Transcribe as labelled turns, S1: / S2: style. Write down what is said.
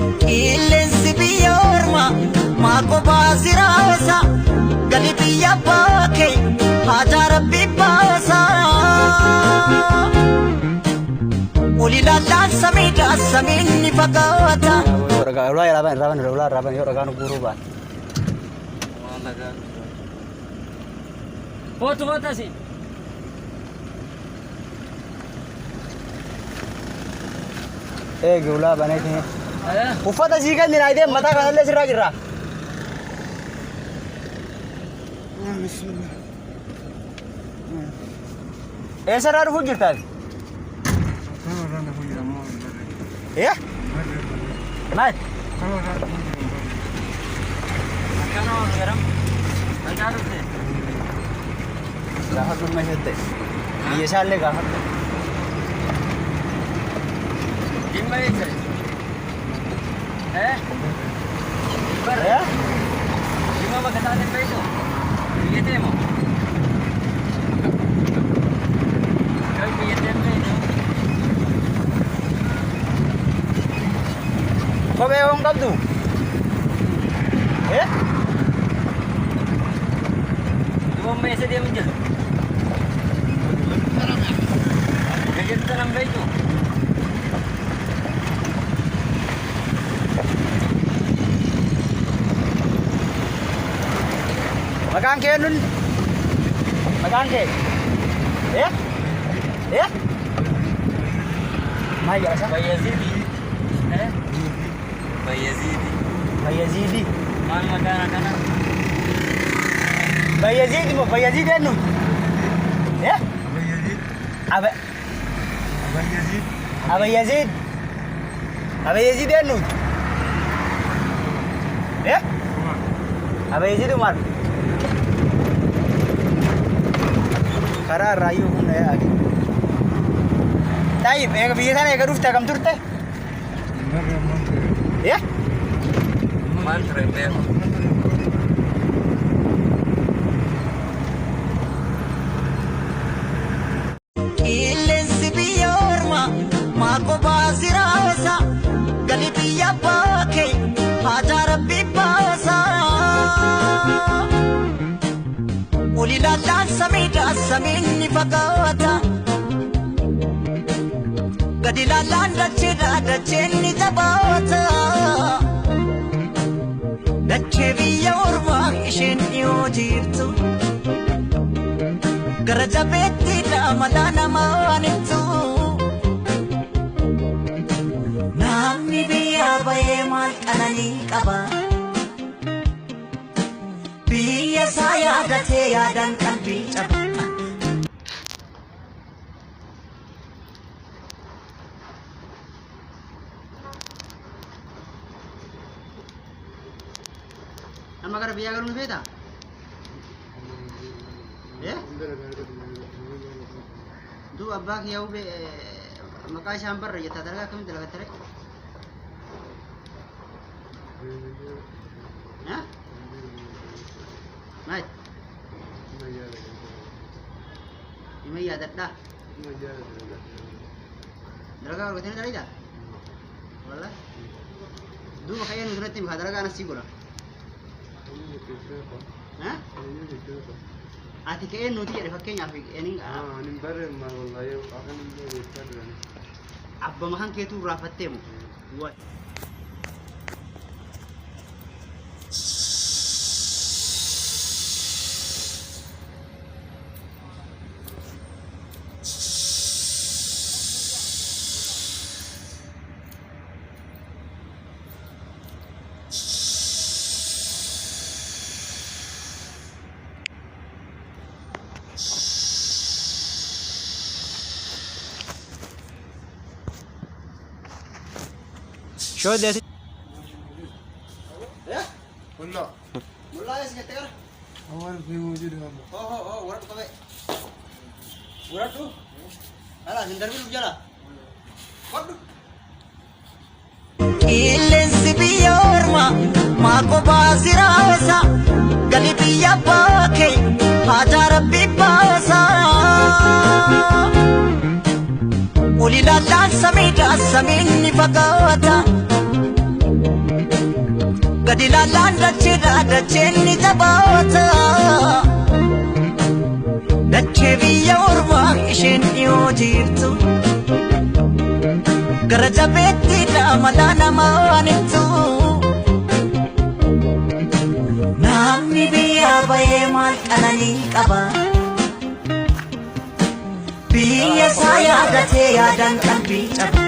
S1: Illeensi biyya ormaa maakoo baasiraasa gali biyya baakee haajaa rabbii baasa. Oli laalaan samiidhaa samiin ni fagaata.
S2: Ulah ya raban yo ragan guru ban.
S3: Foto sih.
S2: Gula bane thi. Ufata sih kan nilai dia mata kan le sirra jirra. Sarar hujirta. Ya? Naik. Gahat में हेते ये साले गाhat
S3: Din ba yun? Bar di mo magkatanin ba ito? Biyete mo? Kaya biyete mo ito?
S2: Kau yang kabdu?
S3: Dua mesa dia menjel. Gajet tanam ba ito?
S2: Makan ke nun? Makan ke? Mai ya sa?
S3: Bayazidi. Bayazidi.
S2: Bayazidi.
S3: Mal magana kana.
S2: Bayazidi mo Bayazidi anu?
S4: Bayazid.
S2: Aba
S4: Bayazid.
S2: Aba Yazid. Aba Yazid anu? Aba Yazid Umar. Karar rayu hunda ya agi. Taib, biasa ega rufta kam turte? Ya?
S3: Mantra be.
S1: Illeensi biyya ormaa maakoo baasiraasa gali biyya baakee haajaa rabbii baasa. Oli laalaan samiidhaa samiin ni fagaata. Gadi laalaan dacheedhaa dacheen ni jabaata. Dachee biyya ormaa isheen dhiyoo jirtu. Gara jabeettiidhaa malaa namaan ibsu. Namni biyya bayee maal qananii qaba. Biyya isaa yaadatee yaadaan qalbii caba.
S2: Nama gara biya garun beda? Du abbak yau be maka shambar ya tadaraga kami dalaga tere. Naik. Ima ya dadda. Dalaga orang tadi tadi dah. Wala. Du makanya nurut tim hadaraga nasi gula. Ati ka'ee nuti jedhe fakkeenyaaf
S4: Ani bare ma wallahi akan beekadhan.
S2: abba mahan keetu raafatteemu. Show desi.
S4: Wallah.
S2: Mulai segitu kan?
S4: Awal fi wujud hum.
S2: Urat tu kabe. Urat tu. Alah, sebentar dulu jalan. Waduh.
S1: Illeensi biyya ormaa maakoo baasiraasa gali biyya baakee haajaa rabbii baasa. Oli laalaan samiidhaa samiin ni fagaata. gadi laalaan dacheedha dacheen ni jabaata dachee biyya ormaa isheen dhiyoo jirtu gara jabeettiidha mala namaan ibsu namni biyya bahee maal qananii qaba biyya isaa yaadatee yaadan qalbii caba